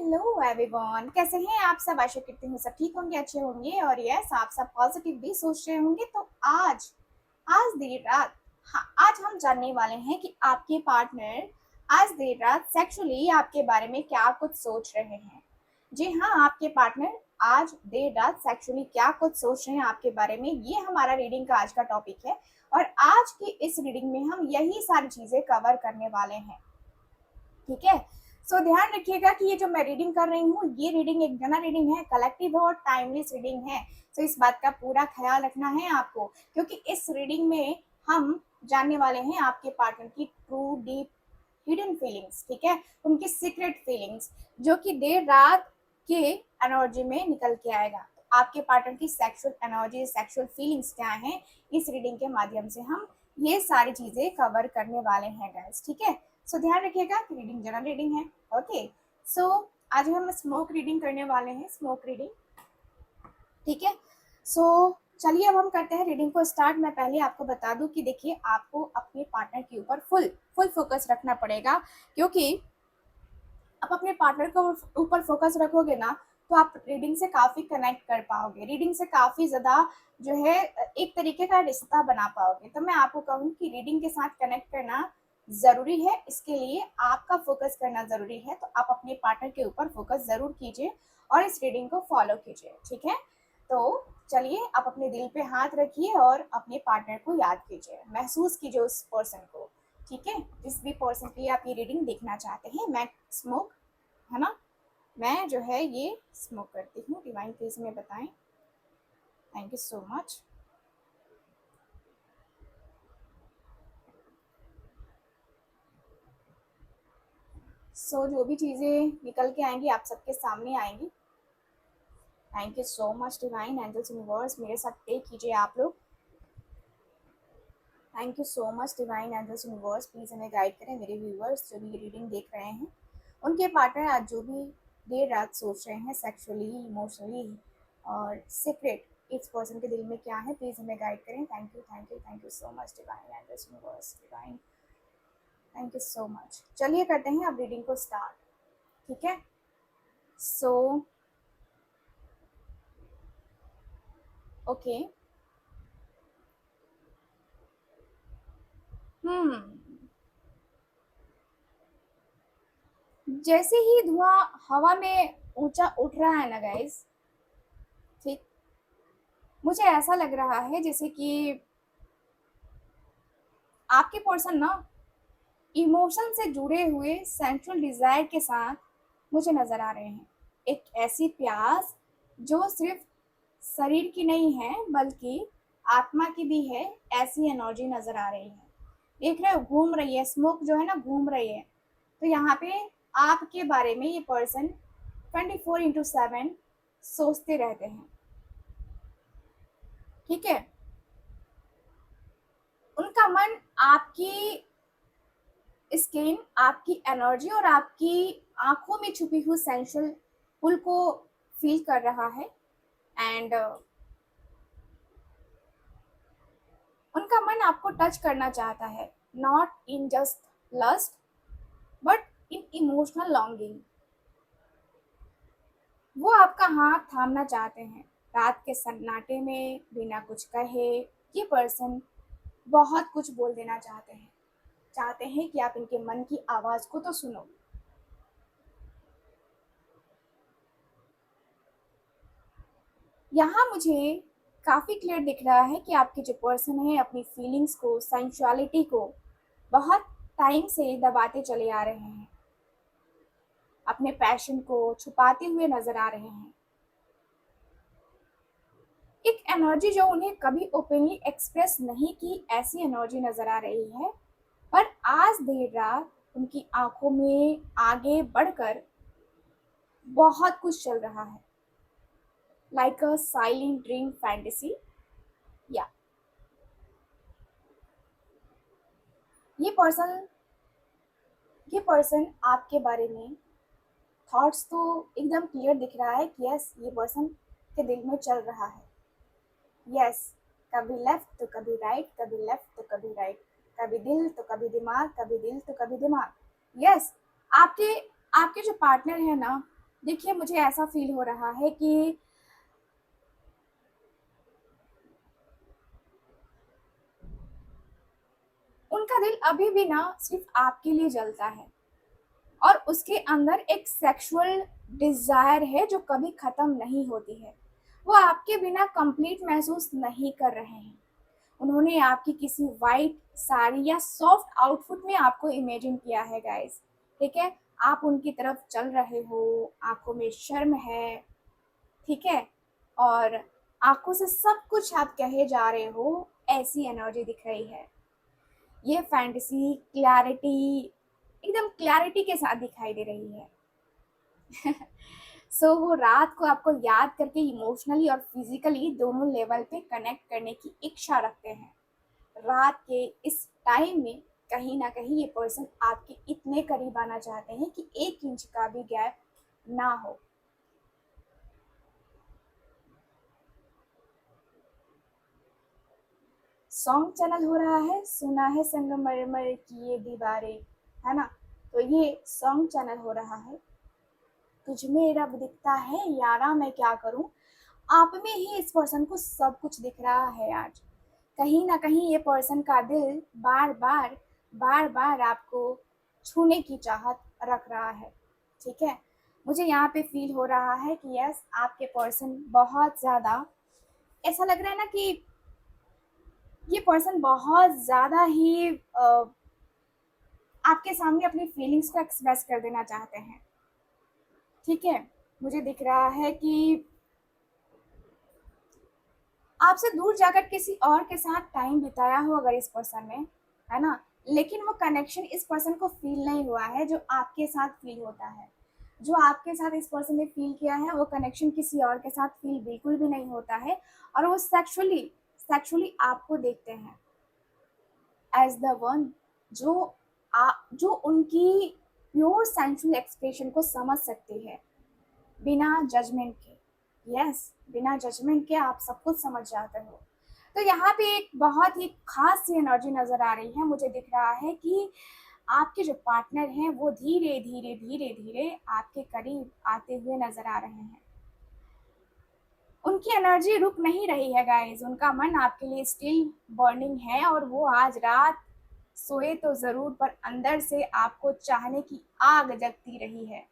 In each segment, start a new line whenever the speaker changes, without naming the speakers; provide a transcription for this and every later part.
Hello everyone, कैसे हैं आप सब। आशा करती हूँ सब ठीक होंगे, अच्छे होंगे और यस आप सब पॉजिटिव भी सोच रहे होंगे। तो आज आज देर रात, हाँ, आज हम जानने वाले हैं कि आपके पार्टनर आज देर रात सेक्सुअली आपके बारे में क्या कुछ सोच रहे हैं। जी हाँ, आपके पार्टनर आज देर रात सेक्सुअली क्या कुछ सोच रहे हैं आपके बारे में, ये हमारा रीडिंग का आज का टॉपिक है। और आज की इस रीडिंग में हम यही सारी चीजें कवर करने वाले हैं। ठीक है, ध्यान रखिएगा कि ये जो मैं रीडिंग कर रही हूँ, ये रीडिंग एक जनरल रीडिंग है, कलेक्टिव और टाइमलेस रीडिंग है। इस बात का पूरा ख्याल रखना है आपको, क्योंकि इस रीडिंग में हम जानने वाले हैं आपके पार्टनर की ट्रू डीप हिडन फीलिंग्स। ठीक है, उनकी सीक्रेट फीलिंग्स जो कि देर रात के एनर्जी में निकल के आएगा। आपके पार्टनर की सेक्सुअल एनर्जी, सेक्सुअल फीलिंग्स क्या हैं, इस रीडिंग के माध्यम से हम ये सारी चीजें कवर करने वाले हैं गाइस। ठीक है, ध्यान रखिएगा कि रीडिंग जनरल रीडिंग है। ओके, आज हम स्मोक रीडिंग करने वाले हैं, स्मोक रीडिंग। ठीक है, चलिए अब हम करते हैं रीडिंग को स्टार्ट। मैं पहले आपको बता दूं कि देखिए, आपको अपने पार्टनर के ऊपर फुल फोकस रखना पड़ेगा, क्योंकि आप अपने पार्टनर को ऊपर फोकस रखोगे ना, तो आप रीडिंग से काफी कनेक्ट कर पाओगे, रीडिंग से काफी ज्यादा जो है एक तरीके का रिश्ता बना पाओगे। तो मैं आपको कहूँ कि रीडिंग के साथ कनेक्ट करना जरूरी है, इसके लिए आपका फोकस करना जरूरी है। तो आप अपने पार्टनर के ऊपर फोकस जरूर कीजिए और इस रीडिंग को फॉलो कीजिए। ठीक है, तो चलिए आप अपने दिल पे हाथ रखिए और अपने पार्टनर को याद कीजिए, महसूस कीजिए उस पर्सन को। ठीक है, जिस भी पर्सन की आप ये रीडिंग देखना चाहते हैं। मैं स्मोक, है ना, मैं जो है ये स्मोक करती हूँ। डिवाइन प्लीज हमें बताएं। Thank you so much. जो भी चीज़ें निकल के आएंगी आप सबके सामने आएंगी। Thank you so much divine angels universe, मेरे साथ पे कीजिए आप लोग। Thank you so much divine angels universe, please हमें गाइड करें। मेरे व्यूवर्स जो भी रीडिंग देख रहे हैं, उनके पार्टनर आज जो भी देर रात सोच रहे हैं सेक्सुअली, इमोशनली और सीक्रेट, इस पर्सन के दिल में क्या है, प्लीज़ हमें गाइड करें। Thank you thank you thank you so much divine angels universe, divine thank you so much. चलिए करते हैं अब रीडिंग को स्टार्ट। ठीक है, ओके। हम्म, जैसे ही धुआं हवा में ऊंचा उठ रहा है ना गाइस, ठीक, मुझे ऐसा लग रहा है जैसे कि आपके पर्सन ना इमोशन से जुड़े हुए सेंट्रल डिजायर के साथ मुझे नजर आ रहे हैं। एक ऐसी प्यास जो सिर्फ शरीर की नहीं है बल्कि आत्मा की भी है, ऐसी एनर्जी नजर आ रही है। देख रहे हो, घूम रही है स्मोक जो है ना, घूम रही है। तो यहाँ पे आपके बारे में ये पर्सन 24/7 सोचते रहते हैं। ठीक है, उनका मन आपकी स्किन, आपकी एनर्जी और आपकी आंखों में छुपी हुई सेंसुअल पुल को फील कर रहा है। एंड उनका मन आपको टच करना चाहता है, not in just lust but in emotional longing. वो आपका हाथ थामना चाहते हैं रात के सन्नाटे में, बिना कुछ कहे। ये पर्सन बहुत कुछ बोल देना चाहते हैं, चाहते हैं कि आप इनके मन की आवाज को तो सुनो। यहाँ मुझे काफी क्लियर दिख रहा है कि आपके जो पर्सन है अपनी फीलिंग्स को, सेंसुअलिटी को बहुत टाइम से दबाते चले आ रहे हैं, अपने पैशन को छुपाते हुए नजर आ रहे हैं। एक एनर्जी जो उन्हें कभी ओपनली एक्सप्रेस नहीं की, ऐसी एनर्जी नजर आ रही है। पर आज देर रात उनकी आंखों में आगे बढ़कर बहुत कुछ चल रहा है, like a silent dream fantasy. या ये पर्सन ये पर्सन आपके बारे में थॉट्स तो एकदम क्लियर दिख रहा है कि यस, ये पर्सन के दिल में चल रहा है। यस, कभी लेफ्ट तो कभी राइट, कभी लेफ्ट तो कभी राइट, कभी दिल तो कभी दिमाग, कभी दिल तो कभी दिमाग। यस, आपके आपके जो पार्टनर है ना, देखिए, मुझे ऐसा फील हो रहा है कि उनका दिल अभी भी ना सिर्फ आपके लिए जलता है, और उसके अंदर एक सेक्सुअल डिजायर है जो कभी खत्म नहीं होती है। वो आपके बिना कंप्लीट महसूस नहीं कर रहे हैं। उन्होंने आपकी किसी वाइट साड़ी या सॉफ्ट आउटफिट में आपको इमेजिन किया है गाइस। ठीक है, आप उनकी तरफ चल रहे हो, आंखों में शर्म है, ठीक है, और आंखों से सब कुछ आप कहे जा रहे हो, ऐसी एनर्जी दिख रही है। ये फैंटेसी क्लैरिटी, एकदम क्लैरिटी के साथ दिखाई दे रही है। सो वो रात को आपको याद करके इमोशनली और फिजिकली दोनों लेवल पे कनेक्ट करने की इच्छा रखते हैं। रात के इस टाइम में कहीं ना कहीं ये पर्सन आपके इतने करीब आना चाहते हैं कि 1 इंच का भी गैप ना हो। सॉन्ग चैनल हो रहा है, सुना है संगमरमर की ये दीवारें, है ना। तो ये सॉन्ग चैनल हो रहा है, तुझ में रब दिखता है यारा मैं क्या करूं। आप में ही इस पर्सन को सब कुछ दिख रहा है आज। कहीं ना कहीं ये पर्सन का दिल बार बार आपको छूने की चाहत रख रहा है। ठीक है, मुझे यहाँ पे फील हो रहा है कि यस, आपके पर्सन बहुत ज़्यादा, ऐसा लग रहा है ना कि ये पर्सन बहुत ज़्यादा ही आपके सामने अपनी फीलिंग्स को एक्सप्रेस कर देना चाहते हैं। ठीक है, मुझे दिख रहा है कि आपसे दूर जाकर किसी और के साथ टाइम बिताया हो अगर इस पर्सन ने, है ना, लेकिन वो कनेक्शन इस पर्सन को फील नहीं हुआ है जो आपके साथ फील होता है। जो आपके साथ इस पर्सन ने फील किया है वो कनेक्शन किसी और के साथ फील बिल्कुल भी नहीं होता है। और वो सेक्सुअली सेक्सुअली आपको देखते हैं एज द वन जो जो उनकी प्योर सेंसुअल एक्सप्रेशन को समझ सकती है, बिना जजमेंट के। यस, बिना जजमेंट के आप सब कुछ समझ जाते हो। तो यहाँ पे एक बहुत ही खास सी एनर्जी नजर आ रही है। मुझे दिख रहा है कि आपके जो पार्टनर हैं वो धीरे धीरे धीरे धीरे आपके करीब आते हुए नजर आ रहे हैं। उनकी एनर्जी रुक नहीं रही है गाइस, उनका मन आपके लिए स्टिल बर्निंग है, और वो आज रात सोए तो जरूर पर अंदर से आपको चाहने की आग जगती रही है।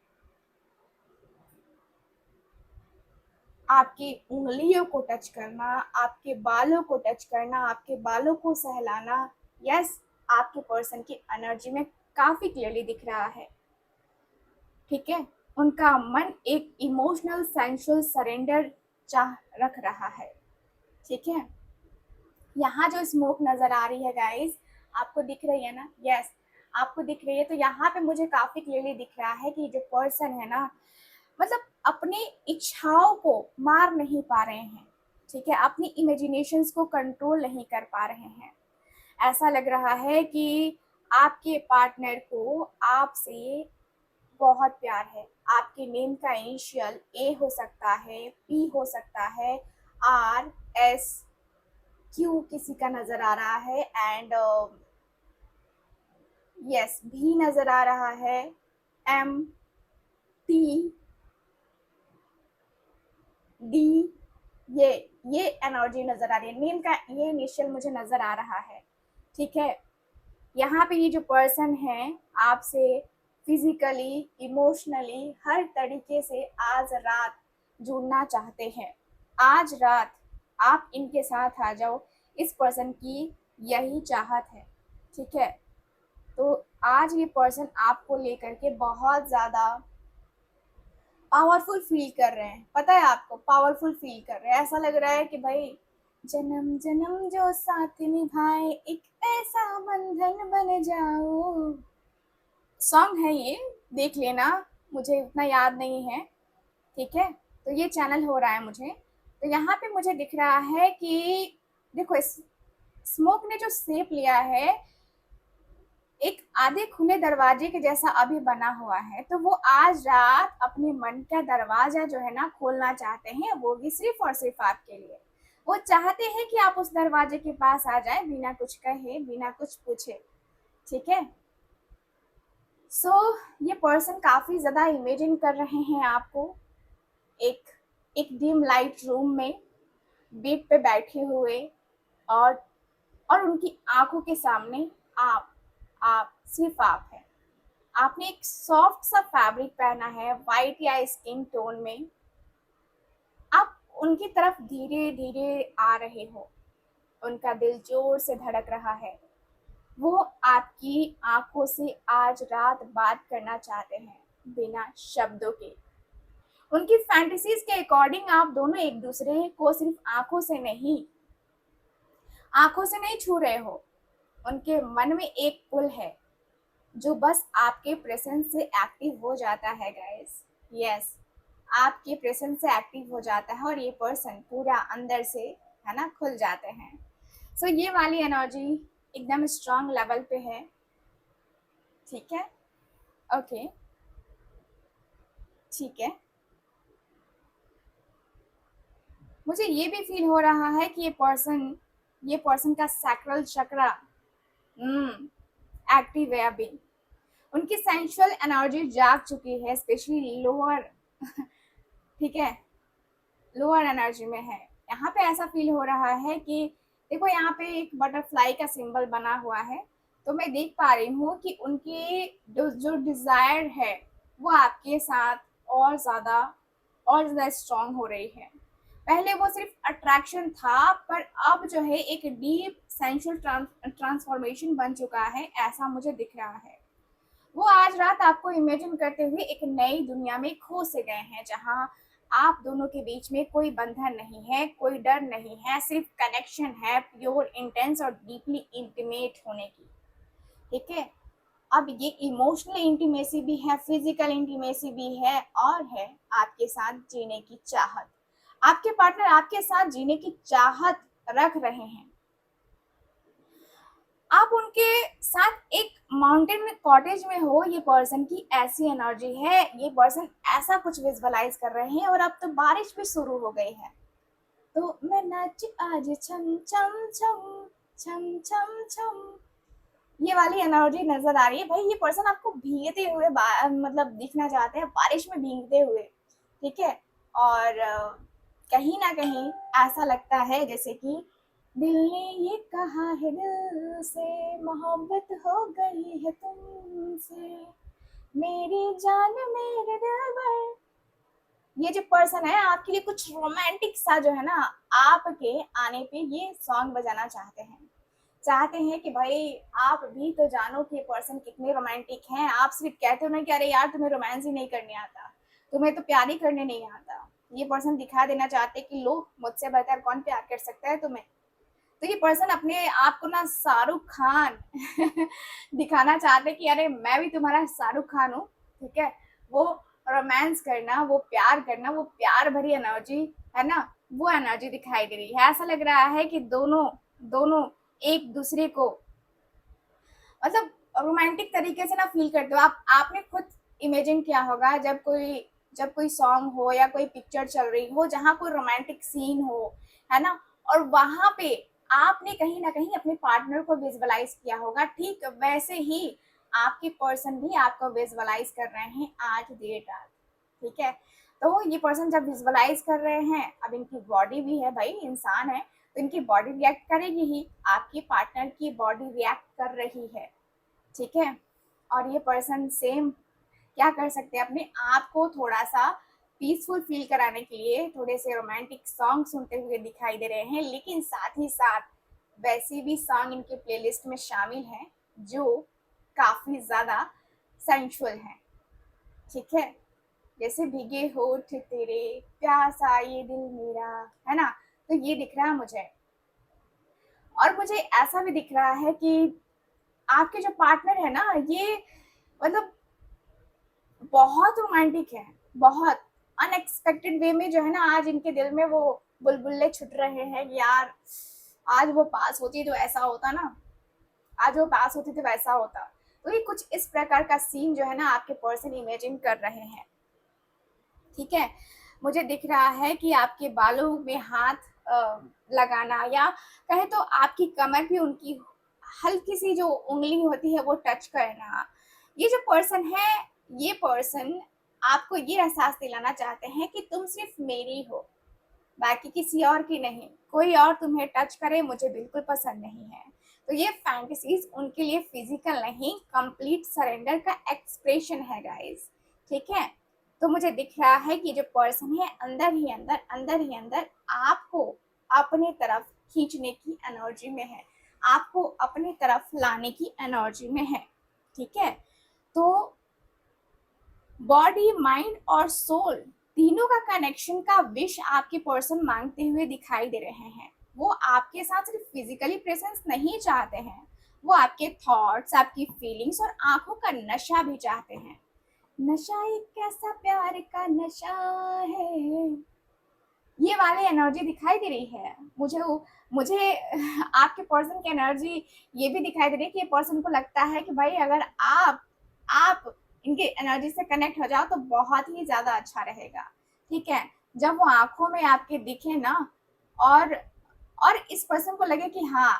आपकी उंगलियों को टच करना, आपके बालों को टच करना, आपके बालों को सहलाना, यस, आपके पर्सन की एनर्जी में काफी क्लियरली दिख रहा है। ठीक है, उनका मन एक इमोशनल सेंसुअल सरेंडर चाह रख रहा है। ठीक है, यहाँ जो स्मोक नजर आ रही है गाइस, आपको दिख रही है ना, यस, आपको दिख रही है। तो यहाँ पे मुझे काफी क्लियरली दिख रहा है कि जो पर्सन है ना, मतलब अपनी इच्छाओं को मार नहीं पा रहे हैं। ठीक है, अपनी इमेजिनेशंस को कंट्रोल नहीं कर पा रहे हैं। ऐसा लग रहा है कि आपके पार्टनर को आपसे बहुत प्यार है। आपके नेम का इनिशियल ए हो सकता है, पी हो सकता है, आर, एस, क्यू किसी का नजर आ रहा है, एंड यस भी नजर आ रहा है, एम, टी, डी, ये ये एनर्जी नजर आ रही है। नेम का ये इनिशियल मुझे नजर आ रहा है। ठीक है, यहाँ पे ये जो पर्सन है आपसे फिजिकली, इमोशनली, हर तरीके से आज रात जुड़ना चाहते हैं। आज रात आप इनके साथ आ जाओ, इस पर्सन की यही चाहत है। ठीक है, तो आज ये पर्सन आपको लेकर के बहुत ज्यादा पावरफुल फील कर रहे हैं। पता है आपको, पावरफुल फील कर रहे हैं। ऐसा लग रहा है कि भाई जन्म जन्म जो साथ निभाए एक ऐसा बंधन बन जाओ। सॉन्ग है ये, देख लेना, मुझे उतना याद नहीं है। ठीक है, तो ये चैनल हो रहा है मुझे। तो यहाँ पे मुझे दिख रहा है कि देखो, स्मोक ने जो शेप लिया है एक आधे खुले दरवाजे के जैसा अभी बना हुआ है। तो वो आज रात अपने मन का दरवाजा जो है ना खोलना चाहते हैं, वो भी सिर्फ और सिर्फ आपके लिए। वो चाहते हैं कि आप उस दरवाजे के पास आ जाए बिना कुछ कहे, बिना कुछ पूछे। ठीक है, सो ये पर्सन काफ़ी ज़्यादा इमेजिन कर रहे हैं आपको एक एक डिम लाइट रूम में बेड पे बैठे हुए, और उनकी आंखों के सामने आप सिर्फ आप हैं। आपने एक सॉफ्ट सा फैब्रिक पहना है वाइट या स्किन टोन में। आप उनकी तरफ धीरे धीरे आ रहे हो, उनका दिल जोर से धड़क रहा है। वो आपकी आंखों से आज रात बात करना चाहते हैं, बिना शब्दों के। उनकी फैंटेसीज के अकॉर्डिंग आप दोनों एक दूसरे को सिर्फ आंखों से नहीं छू रहे हो। उनके मन में एक पुल है जो बस आपके प्रेजेंस से एक्टिव हो जाता है गाइस। यस, आपके प्रेजेंस से एक्टिव हो जाता है और ये पर्सन पूरा अंदर से, है ना, खुल जाते हैं। सो ये वाली एनर्जी एकदम स्ट्रांग लेवल पे है। ठीक है, ओके, ठीक है। मुझे ये भी फील हो रहा है कि ये पर्सन का सैक्रल चक्रा एक्टिव है अभी। उनकी सेंसुअल एनर्जी जाग चुकी है, स्पेशली लोअर ठीक है, लोअर एनर्जी में है। यहाँ पे ऐसा फील हो रहा है कि देखो, यहाँ पे एक बटरफ्लाई का सिंबल बना हुआ है, तो मैं देख पा रही हूँ कि उनकी जो डिजायर है वो आपके साथ और ज्यादा स्ट्रांग हो रही है। पहले वो सिर्फ अट्रैक्शन था, पर अब जो है एक डीप सेंसुअल ट्रांसफॉर्मेशन बन चुका है, ऐसा मुझे दिख रहा है। वो आज रात आपको इमेजिन करते हुए एक नई दुनिया में खो से गए हैं, जहां आप दोनों के बीच में कोई बंधन नहीं है, कोई डर नहीं है, सिर्फ कनेक्शन है, प्योर, इंटेंस और डीपली इंटीमेट होने की। ठीक है, अब ये इमोशनल इंटीमेसी भी है, फिजिकल इंटीमेसी भी है, और है आपके साथ जीने की चाहत। आपके पार्टनर आपके साथ जीने की चाहत रख रहे हैं। आप उनके साथ एक माउंटेन में, कॉटेज में हो, ये पर्सन की ऐसी एनर्जी है। ये पर्सन ऐसा कुछ विजुअलाइज कर रहे हैं, और अब तो बारिश भी शुरू हो गई है। तो मैं नाच आज छम छम छम छम छम छम, ये वाली एनर्जी नजर आ रही है भाई। ये पर्सन आपको भीगते हुए मतलब दिखना चाहते हैं, बारिश में भीगते हुए। ठीक है, और कहीं ना कहीं ऐसा लगता है जैसे कि दिल ने ये कहा है, दिल से मोहब्बत हो गई है तुमसे, मेरी जान मेरे दिल भर। ये जो पर्सन है आपके लिए कुछ रोमांटिक सा जो है ना, आपके आने पे ये सॉन्ग बजाना चाहते हैं कि भाई आप भी तो जानो कि ये पर्सन कितने रोमांटिक हैं। आप सिर्फ कहते हो ना कि अरे यार तुम्हें रोमांस ही नहीं करने आता, तुम्हें तो प्यार ही करने नहीं आता। ये पर्सन दिखा देना चाहते कि लो, मुझसे बेहतर कौन प्यार कर सकता है तुम्हें। तो ये पर्सन अपने आप को ना शाहरुख खान दिखाना चाहते कि अरे मैं भी तुम्हारा शाहरुख खान हूँ। ठीक है, वो रोमांस करना, वो प्यार करना, वो प्यार भरी एनर्जी, है ना, वो एनर्जी दिखाई दे रही है। ऐसा लग रहा है कि दोनों दोनों एक दूसरे को मतलब रोमांटिक तरीके से ना फील करते हो। आप आपने खुद इमेजिन किया होगा, जब कोई सॉन्ग हो या कोई पिक्चर चल रही हो जहाँ कोई रोमांटिक सीन हो, है ना, और वहां पे आपने कहीं ना कहीं अपने पार्टनर को विजुअलाइज किया होगा। ठीक वैसे ही आपके पर्सन भी आपको विजुअलाइज कर रहे हैं आज देर रात। ठीक है, तो ये पर्सन जब विजुअलाइज कर रहे हैं, अब इनकी बॉडी भी है भाई, इंसान है, तो इनकी बॉडी रिएक्ट करेगी ही, आपकी पार्टनर की बॉडी रिएक्ट कर रही है। ठीक है, और ये पर्सन सेम क्या कर सकते हैं, अपने आप को थोड़ा सा पीसफुल फील कराने के लिए थोड़े से रोमांटिक सॉन्ग सुनते हुए दिखाई दे रहे हैं, लेकिन साथ ही साथ वैसे भी सॉन्ग इनके प्लेलिस्ट में शामिल हैं जो काफी ज्यादा सेंसुअल हैं। ठीक है, जैसे भीगे होठ तेरे, प्यासा ये दिल मेरा, है ना, तो ये दिख रहा है मुझे। और मुझे ऐसा भी दिख रहा है कि आपके जो पार्टनर है ना, ये मतलब बहुत रोमांटिक है, बहुत अनएक्सपेक्टेड वे में जो है ना, आज इनके दिल में वो बुलबुल्ले छुट रहे हैं यार। आज वो पास होती तो ऐसा होता ना, आज वो पास होती तो वैसा होता। तो ये कुछ इस प्रकार का सीन जो है ना आपके पर्सन इमेजिन कर रहे हैं। ठीक है, मुझे दिख रहा है कि आपके बालों में हाथ लगाना, या कहे तो आपकी कमर भी उनकी हल्की सी जो उंगली होती है वो टच करना, ये जो पर्सन है, ये पर्सन आपको ये एहसास दिलाना चाहते हैं कि तुम सिर्फ मेरी हो, बाकी किसी और की नहीं। कोई और तुम्हें टच करे मुझे बिल्कुल पसंद नहीं है। तो ये फैंटेसीज उनके लिए फिजिकल नहीं, कंप्लीट सरेंडर का एक्सप्रेशन है गाइस। ठीक है, तो मुझे दिख रहा है कि जो पर्सन है अंदर ही अंदर आपको अपनी तरफ खींचने की एनर्जी में है, आपको अपनी तरफ लाने की एनर्जी में है। ठीक है, तो बॉडी, माइंड और सोल तीनों का कनेक्शन का विश आपके पर्सन मांगते हुए दिखाई दे रहे हैं। वो आपके साथ सिर्फ फिजिकली प्रेजेंस नहीं चाहते हैं, वो आपके थॉट्स, आपकी फीलिंग्स और आंखों का नशा भी चाहते हैं। नशा एक ऐसा प्यार का नशा है, ये वाली एनर्जी दिखाई दे रही है मुझे आपके पर्सन की एनर्जी ये भी दिखाई दे रही है कि ये पर्सन को लगता है कि भाई अगर आप इनके एनर्जी से कनेक्ट हो जाओ तो बहुत ही ज्यादा अच्छा रहेगा। ठीक है, जब वो आंखों में आपके दिखे ना, और इस पर्सन को लगे कि हाँ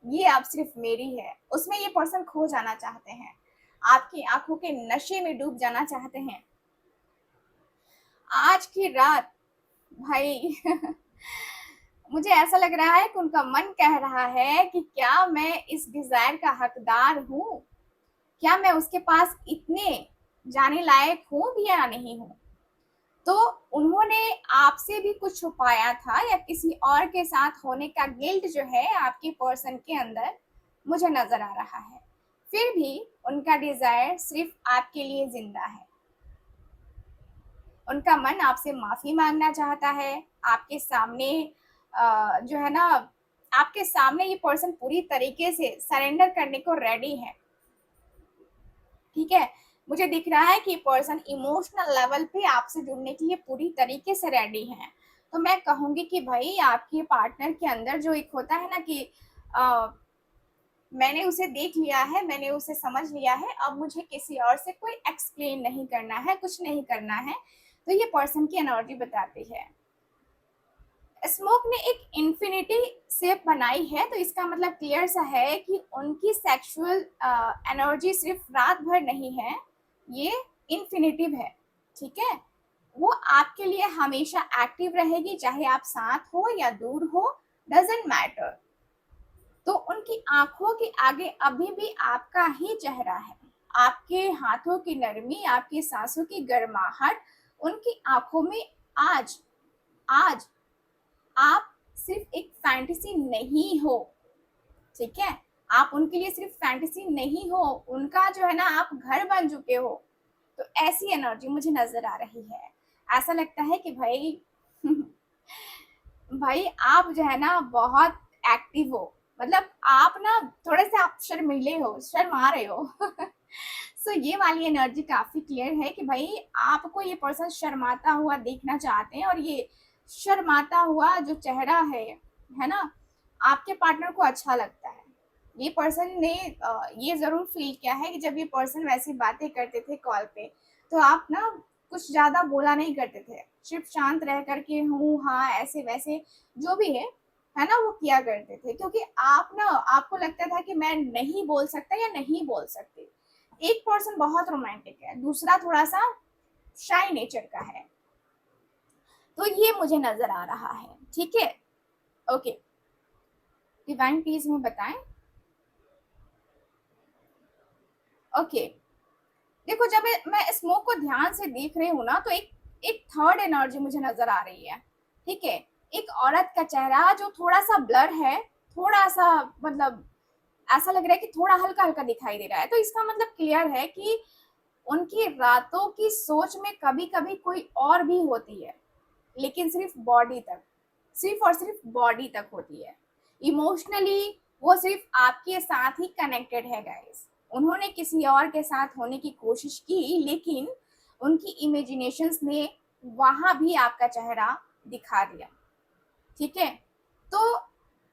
ये अब सिर्फ मेरी है, उसमें ये पर्सन खो जाना चाहते हैं, आपकी आंखों के नशे में डूब जाना चाहते हैं। आज की रात भाई मुझे ऐसा लग रहा है कि उनका मन कह रहा है कि क्या मैं इस डिजायर का हकदार हूँ, क्या मैं उसके पास इतने जाने लायक हूँ भी या नहीं हूँ। तो उन्होंने आपसे भी कुछ छुपाया था या किसी और के साथ होने का गिल्ट जो है आपके पर्सन के अंदर मुझे नजर आ रहा है। फिर भी उनका डिजायर सिर्फ आपके लिए जिंदा है। उनका मन आपसे माफी मांगना चाहता है, आपके सामने जो है ना, आपके सामने ये पर्सन पूरी तरीके से सरेंडर करने को रेडी है। ठीक है, मुझे दिख रहा है कि पर्सन इमोशनल लेवल पे आपसे जुड़ने के लिए पूरी तरीके से रेडी है। तो मैं कहूंगी कि भाई आपके पार्टनर के अंदर जो एक होता है ना कि आ, मैंने उसे देख लिया है, मैंने उसे समझ लिया है, अब मुझे किसी और से कोई एक्सप्लेन नहीं करना है, कुछ नहीं करना है। तो ये पर्सन की एनर्जी बताती है। स्मोक ने एक इन्फिनिटी शेप बनाई है, तो इसका मतलब क्लियर सा है कि उनकी सेक्सुअल एनर्जी सिर्फ रात भर नहीं है, ये इन्फिनिटिव है। ठीक है, वो आपके लिए हमेशा एक्टिव रहेगी, चाहे आप साथ हो या दूर हो, डजेंट मैटर। तो उनकी आंखों के आगे अभी भी आपका ही चेहरा है, आपके हाथों की नरमी, आपकी सांसों की गर्माहट, उनकी आंखों में आज आज आप सिर्फ एक फैंटेसी नहीं हो। ठीक है, आप उनके लिए सिर्फ फैंटेसी नहीं हो, उनका जो है ना आप घर बन चुके हो। तो ऐसी एनर्जी मुझे नजर आ रही है। ऐसा लगता है कि भाई भाई आप जो है ना बहुत एक्टिव हो, मतलब आप ना थोड़े से आप शर्मीले हो, शर्मा रहे हो सो ये वाली एनर्जी काफी क्लियर है कि भाई आपको ये पर्सन शर्माता हुआ देखना चाहते हैं, और ये शर्माता हुआ जो चेहरा है ना, आपके पार्टनर को अच्छा लगता है। ये पर्सन ने ये जरूर फील किया है कि जब ये पर्सन वैसी बातें करते थे कॉल पे, तो आप ना कुछ ज्यादा बोला नहीं करते थे, सिर्फ शांत रह करके हूँ हाँ ऐसे वैसे जो भी है ना वो किया करते थे, क्योंकि आप ना, आपको लगता था कि मैं नहीं बोल सकता या नहीं बोल सकती। एक पर्सन बहुत रोमांटिक है, दूसरा थोड़ा सा शाई नेचर का है। तो ये मुझे नजर आ रहा है। ठीक है, ओके, डिवाइन प्लीज में बताएं। ओके, देखो जब मैं स्मोक को ध्यान से देख रही हूँ ना, तो एक एक थर्ड एनर्जी मुझे नजर आ रही है। ठीक है, एक औरत का चेहरा जो थोड़ा सा ब्लर है, थोड़ा सा मतलब ऐसा लग रहा है कि थोड़ा हल्का हल्का दिखाई दे रहा है। तो इसका मतलब क्लियर है कि उनकी रातों की सोच में कभी कभी कोई और भी होती है, लेकिन सिर्फ बॉडी तक, सिर्फ और सिर्फ बॉडी तक होती है। इमोशनली वो सिर्फ आपके साथ ही कनेक्टेड है गाइस। उन्होंने किसी और के साथ होने की कोशिश की, लेकिन उनकी इमेजिनेशंस ने वहां भी आपका चेहरा दिखा दिया। ठीक है, तो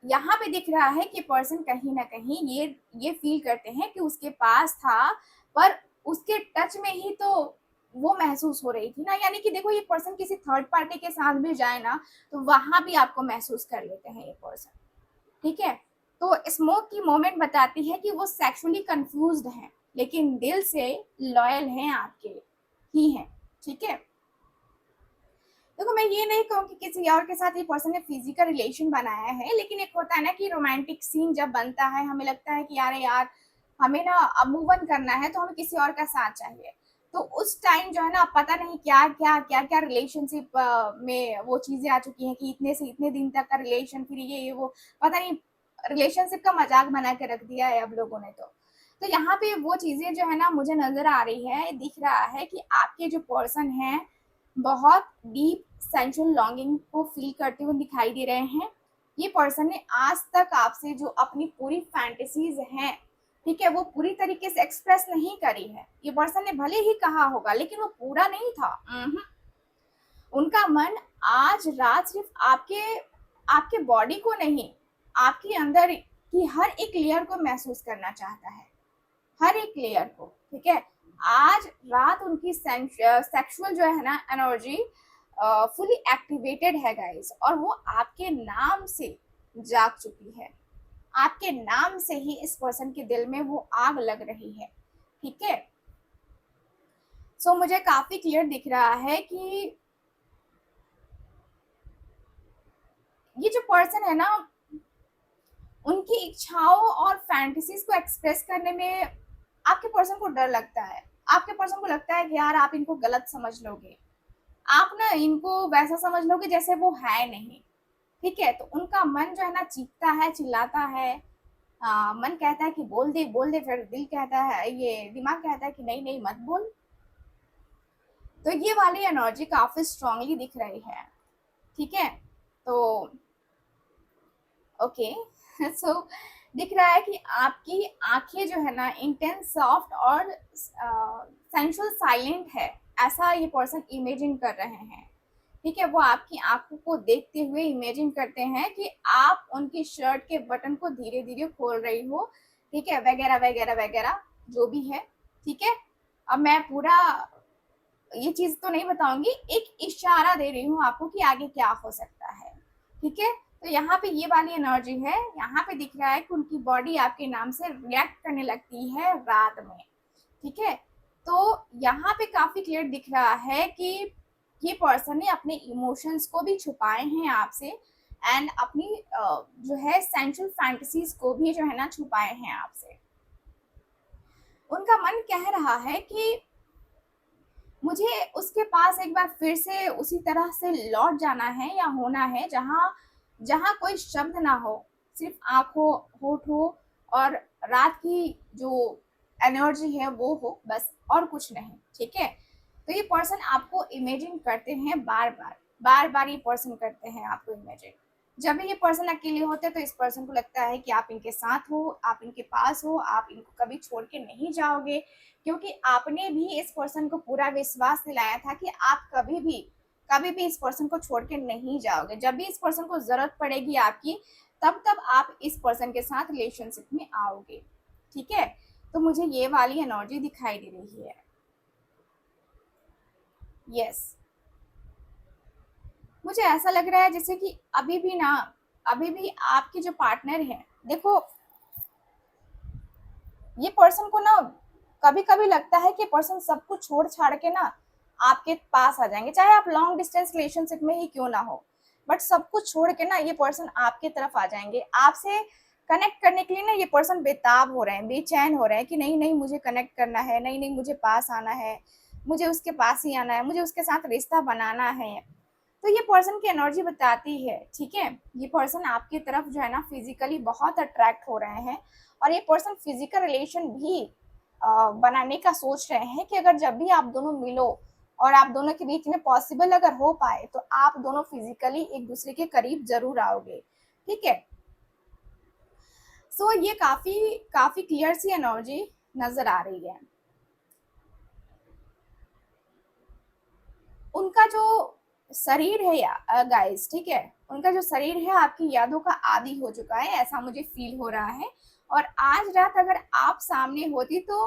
यहाँ पे दिख रहा है कि पर्सन कहीं ना कहीं ये फील करते हैं कि उसके पास था, पर उसके टच में ही तो वो महसूस हो रही थी ना। यानी कि देखो ये पर्सन किसी थर्ड पार्टी के साथ भी जाए ना, तो वहां भी आपको महसूस कर लेते हैं ये पर्सन। ठीक है, तो स्मोक की मोमेंट बताती है कि वो सेक्सुअली कंफ्यूज्ड हैं, लेकिन दिल से लॉयल हैं आपके ही हैं, ठीक है। देखो मैं ये नहीं कहूँ कि किसी और के साथ ये पर्सन ने फिजिकल रिलेशन बनाया है, लेकिन एक होता है ना कि रोमांटिक सीन जब बनता है, हमें लगता है कि यार हमें ना अब मूव ऑन करना है, तो हमें किसी और का साथ चाहिए। तो उस टाइम जो है ना, पता नहीं क्या रिलेशनशिप में वो चीजें आ चुकी हैं कि इतने से इतने दिन तक का रिलेशन, फिर ये वो पता नहीं रिलेशनशिप का मजाक बना के रख दिया है अब लोगों ने। तो यहाँ पे वो चीजें जो है ना मुझे नजर आ रही है, दिख रहा है कि आपके जो पर्सन है बहुत डीप सेंसुअल लॉन्गिंग को फील करते हुए दिखाई दे रहे हैं। ये पर्सन ने आज तक आपसे जो अपनी पूरी फैंटेसीज हैं, ठीक है, वो पूरी तरीके से एक्सप्रेस नहीं करी है। ये पर्सन ने भले ही कहा होगा, लेकिन वो पूरा नहीं था। उनका मन आज रात सिर्फ आपके आपके बॉडी को नहीं, आपके अंदर की हर एक लेयर को महसूस करना चाहता है, हर एक लेयर को, ठीक है। आज रात उनकी सेक्सुअल जो है ना एनर्जी फुली एक्टिवेटेड है गाइस, और वो आपके नाम से जाग चुकी है। आपके नाम से ही इस पर्सन के दिल में वो आग लग रही है, ठीक है। सो मुझे काफी क्लियर दिख रहा है कि ये जो पर्सन है ना, उनकी इच्छाओं और फैंटेसीज को एक्सप्रेस करने में आपके पर्सन को डर लगता है। आपके पर्सन को लगता है कि यार आप इनको गलत समझ लोगे, आप ना इनको वैसा समझ लोगे जैसे वो है नहीं, ठीक है। तो उनका मन जो है ना चीखता है, चिल्लाता है। मन कहता है कि बोल दे, फिर दिल कहता है, ये दिमाग कहता है कि नहीं नहीं मत बोल। तो ये वाली एनर्जी काफी स्ट्रांगली दिख रही है, ठीक है। तो ओके सो दिख रहा है कि आपकी आंखें जो है ना इंटेंस सॉफ्ट और सेंसुअल साइलेंट है, ऐसा ये पर्सन इमेजिन कर रहे हैं, ठीक है। वो आपकी आंखों को देखते हुए इमेजिन करते हैं कि आप उनकी शर्ट के बटन को धीरे धीरे खोल रही हो, ठीक है, वगैरह वगैरह वगैरह जो भी है, ठीक है। अब मैं पूरा ये चीज तो नहीं बताऊंगी, एक इशारा दे रही हूँ आपको कि आगे क्या हो सकता है, ठीक है। तो यहाँ पे ये वाली एनर्जी है, यहाँ पे दिख रहा है कि उनकी बॉडी आपके नाम से रिएक्ट करने लगती है रात में, ठीक है। तो यहाँ पे काफी क्लियर दिख रहा है कि ये पर्सन ने अपने इमोशंस को भी छुपाए हैं आपसे, एंड अपनी जो है सेंसुअल फैंटेसीज को भी जो है ना छुपाए हैं आपसे। उनका मन कह रहा है कि मुझे उसके पास एक बार फिर से उसी तरह से लौट जाना है या होना है, जहाँ जहाँ कोई शब्द ना हो, सिर्फ आँख हो, होठ हो, और रात की जो एनर्जी है वो हो, बस और कुछ नहीं, ठीक है। तो ये पर्सन आपको इमेजिन करते हैं बार बार ये पर्सन करते हैं आपको इमेजिन। जब भी ये पर्सन अकेले होते हैं तो इस पर्सन को लगता है कि आप इनके साथ हो, आप इनके पास हो, आप इनको कभी छोड़ के नहीं जाओगे, क्योंकि आपने भी इस पर्सन को पूरा विश्वास दिलाया था कि आप कभी भी इस पर्सन को छोड़ के नहीं जाओगे। जब भी इस पर्सन को जरूरत पड़ेगी आपकी, तब आप इस पर्सन के साथ रिलेशनशिप में आओगे, ठीक है। तो मुझे ये वाली एनर्जी दिखाई दे रही है, यस। मुझे ऐसा लग रहा है जैसे कि अभी भी आपके जो पार्टनर है, देखो ये पर्सन को ना कभी कभी लगता है कि पर्सन सब कुछ छोड़ छाड़ के ना आपके पास आ जाएंगे, चाहे आप लॉन्ग डिस्टेंस रिलेशनशिप में ही क्यों ना हो, बट सब कुछ छोड़ के ना ये पर्सन आपके तरफ आ जाएंगे। आपसे कनेक्ट करने के लिए ना ये पर्सन बेताब हो रहे हैं, बेचैन हो रहे हैं कि नहीं नहीं मुझे कनेक्ट करना है, नहीं नहीं मुझे पास आना है, मुझे उसके पास ही आना है, मुझे उसके साथ रिश्ता बनाना है। तो ये पर्सन की एनर्जी बताती है, ठीक है, ये पर्सन आपकी तरफ जो है ना फिजिकली बहुत अट्रैक्ट हो रहे हैं, और ये पर्सन फिजिकल रिलेशन भी बनाने का सोच रहे हैं कि अगर जब भी आप दोनों मिलो और आप दोनों के बीच में पॉसिबल अगर हो पाए तो आप दोनों फिजिकली एक दूसरे के करीब जरूर आओगे, ठीक है। सो ये काफी काफी क्लियर सी एनर्जी नजर आ रही है। उनका जो शरीर है या गाइस, ठीक है, उनका जो शरीर है आपकी यादों का आदी हो चुका है, ऐसा मुझे फील हो रहा है। और आज रात अगर आप सामने होती तो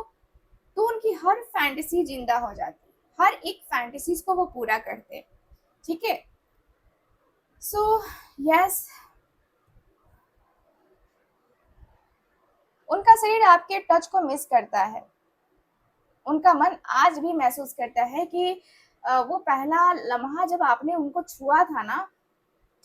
उनकी हर फैंटेसी जिंदा हो जाती, हर एक फैंटेसीज को वो पूरा करते, ठीक है। सो यस, उनका शरीर आपके टच को मिस करता है, उनका मन आज भी महसूस करता है कि वो पहला लम्हा जब आपने उनको छुआ था ना,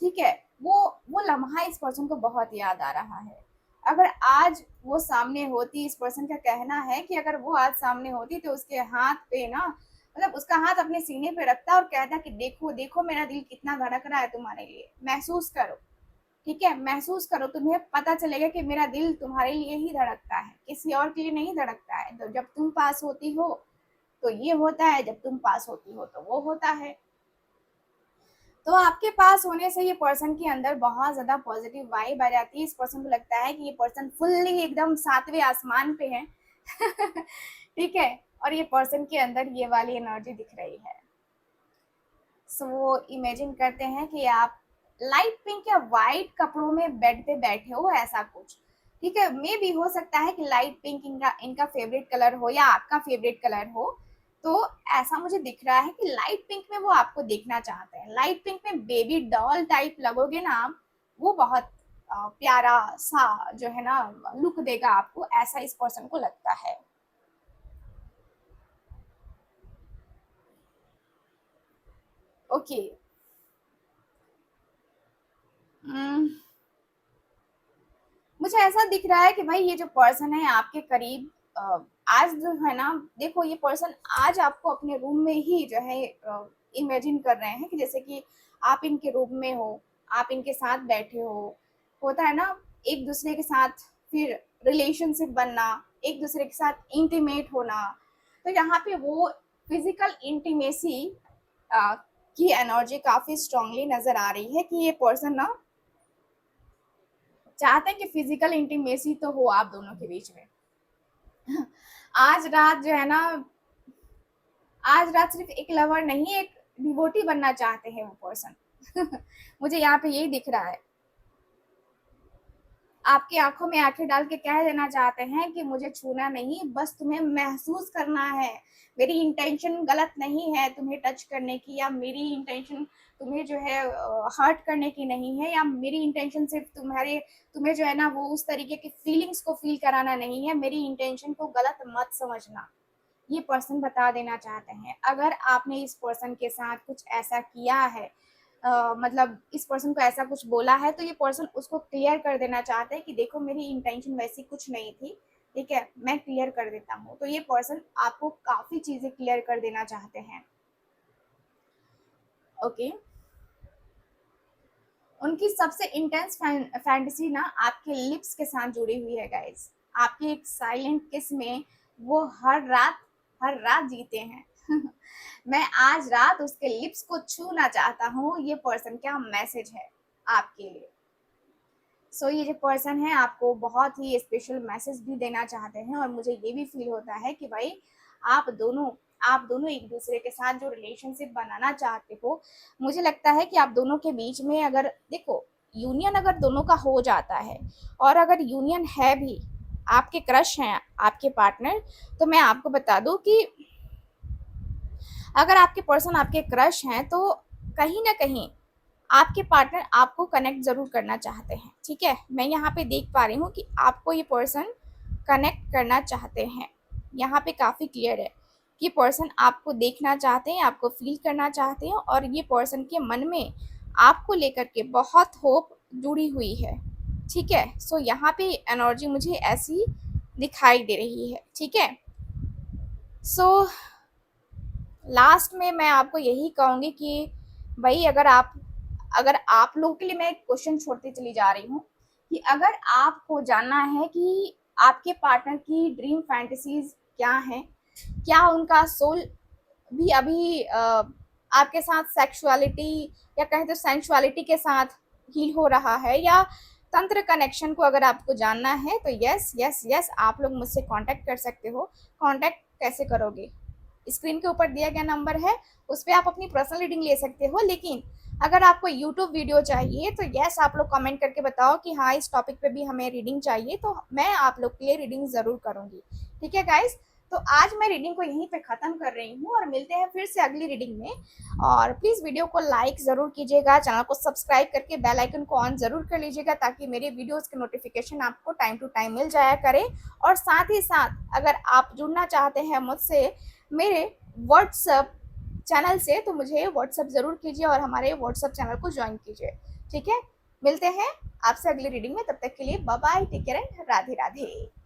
ठीक है, वो लम्हा इस पर्सन को बहुत याद आ रहा है। अगर आज वो सामने होती, इस पर्सन का कहना है कि अगर वो आज सामने होती तो उसके हाथ पे ना, मतलब उसका हाथ अपने सीने पे रखता और कहता कि देखो देखो मेरा दिल कितना धड़क रहा है तुम्हारे लिए, महसूस करो, ठीक है, महसूस करो, तुम्हें पता चलेगा कि मेरा दिल तुम्हारे लिए ही धड़कता है, किसी और के लिए नहीं धड़कता है। तो जब तुम पास होती हो तो ये होता है, जब तुम पास होती हो तो वो होता है। तो आपके पास होने से ये पर्सन के अंदर बहुत ज्यादा पॉजिटिव वाइब आ जाती है। इस पर्सन को लगता है कि ये पर्सन फुल्ली एकदम सातवें आसमान पे है ठीक है, और ये पर्सन के अंदर ये वाली एनर्जी दिख रही है। सो इमेजिन करते हैं कि आप लाइट पिंक या वाइट कपड़ों में बेड पे बैठे हो, ऐसा कुछ, ठीक है। मे भी हो सकता है कि लाइट पिंक इनका फेवरेट कलर हो या आपका फेवरेट कलर हो। तो ऐसा मुझे दिख रहा है कि लाइट पिंक में वो आपको देखना चाहते हैं। लाइट पिंक में बेबी डॉल टाइप लगोगे ना आप, वो बहुत प्यारा सा जो है ना लुक देगा आपको, ऐसा इस पर्सन को लगता है। ओके, मुझे ऐसा दिख रहा है कि भाई ये जो पर्सन है आपके करीब आज जो है ना, देखो ये पर्सन आज आपको अपने रूम में ही जो है इमेजिन कर रहे हैं कि जैसे कि आप इनके रूम में हो, आप इनके साथ बैठे हो, होता है ना एक दूसरे के साथ फिर रिलेशनशिप बनना, एक दूसरे के साथ इंटीमेट होना। तो यहाँ पे वो फिजिकल इंटीमेसी की एनर्जी काफी स्ट्रांगली नजर आ रही है कि ये पर्सन ना चाहते हैं कि फिजिकल इंटीमेसी तो हो आप दोनों के बीच में आज रात जो है ना, आज रात सिर्फ एक लवर नहीं, एक डिवोटी बनना चाहते हैं वो पर्सन मुझे यहाँ पे यही दिख रहा है। आपकी आंखों में आंखें डाल के कह देना चाहते हैं कि मुझे छूना नहीं, बस तुम्हें महसूस करना है। मेरी इंटेंशन गलत नहीं है तुम्हें टच करने की, या मेरी इंटेंशन तुम्हें जो है हर्ट करने की नहीं है, या मेरी इंटेंशन सिर्फ तुम्हें जो है ना वो उस तरीके की फीलिंग्स को फील कराना नहीं है। मेरी इंटेंशन को गलत मत समझना, ये पर्सन बता देना चाहते हैं। अगर आपने इस पर्सन के साथ कुछ ऐसा किया है, मतलब इस पर्सन को ऐसा कुछ बोला है, तो ये पर्सन उसको क्लियर कर देना चाहते हैं कि देखो मेरी इंटेंशन वैसी कुछ नहीं थी, ठीक है, मैं क्लियर कर देता हूँ। तो ये पर्सन आपको काफी चीजें क्लियर कर देना चाहते हैं। ओके, उनकी सबसे इंटेंस फैंटेसी ना आपके लिप्स के साथ जुड़ी हुई है गाइस। आपके एक साइलेंट किस में वो हर रात जीते हैं मैं आज रात उसके लिप्स को छूना चाहता हूँ, ये पर्सन का मैसेज है आपके लिए। सो ये जो पर्सन है आपको बहुत ही स्पेशल मैसेज भी देना चाहते हैं, और मुझे ये भी फील होता है कि भाई आप दोनों एक दूसरे के साथ जो रिलेशनशिप बनाना चाहते हो, मुझे लगता है कि आप दोनों के बीच में अगर देखो यूनियन अगर दोनों का हो जाता है, और अगर यूनियन है भी, आपके क्रश हैं आपके पार्टनर, तो मैं आपको बता दूं कि अगर आपके पर्सन आपके क्रश हैं तो कहीं ना कहीं आपके पार्टनर आपको कनेक्ट जरूर करना चाहते हैं, ठीक है। मैं यहाँ पे देख पा रही हूँ कि आपको ये पर्सन कनेक्ट करना चाहते हैं। यहाँ पे काफी क्लियर है कि पर्सन आपको देखना चाहते हैं, आपको फील करना चाहते हैं, और ये पर्सन के मन में आपको लेकर के बहुत होप जुड़ी हुई है, ठीक है। सो यहाँ पे एनर्जी मुझे ऐसी दिखाई दे रही है, ठीक है। सो लास्ट में मैं आपको यही कहूंगी कि भाई अगर आप लोगों के लिए मैं एक क्वेश्चन छोड़ती चली जा रही हूँ कि अगर आपको जानना है कि आपके पार्टनर की ड्रीम फैंटेसीज क्या हैं, क्या उनका सोल भी अभी आपके साथ सेक्सुअलिटी या कहें तो सेंसुअलिटी के साथ हील हो रहा है, या तंत्र कनेक्शन को अगर आपको जानना है तो यस यस यस आप लोग मुझसे कांटेक्ट कर सकते हो। कांटेक्ट कैसे करोगे? स्क्रीन के ऊपर दिया गया नंबर है, उस पर आप अपनी पर्सनल रीडिंग ले सकते हो। लेकिन अगर आपको यूट्यूब वीडियो चाहिए तो यस आप लोग कमेंट करके बताओ कि हाँ इस टॉपिक पे भी हमें रीडिंग चाहिए, तो मैं आप लोग के लिए रीडिंग ज़रूर करूँगी, ठीक है गाइस। तो आज मैं रीडिंग को यहीं पे ख़त्म कर रही हूँ और मिलते हैं फिर से अगली रीडिंग में। और प्लीज़ वीडियो को लाइक ज़रूर कीजिएगा, चैनल को सब्सक्राइब करके बेल आइकन को ऑन ज़रूर कर लीजिएगा ताकि मेरे वीडियोस के नोटिफिकेशन आपको टाइम टू टाइम मिल जाया करे। और साथ ही साथ अगर आप जुड़ना चाहते हैं मुझसे मेरे व्हाट्सएप चैनल से तो मुझे व्हाट्सएप ज़रूर कीजिए और हमारे व्हाट्सएप चैनल को ज्वाइन कीजिए। ठीक है, मिलते हैं आपसे अगली रीडिंग में, तब तक के लिए bye bye, take care and Radhe Radhe.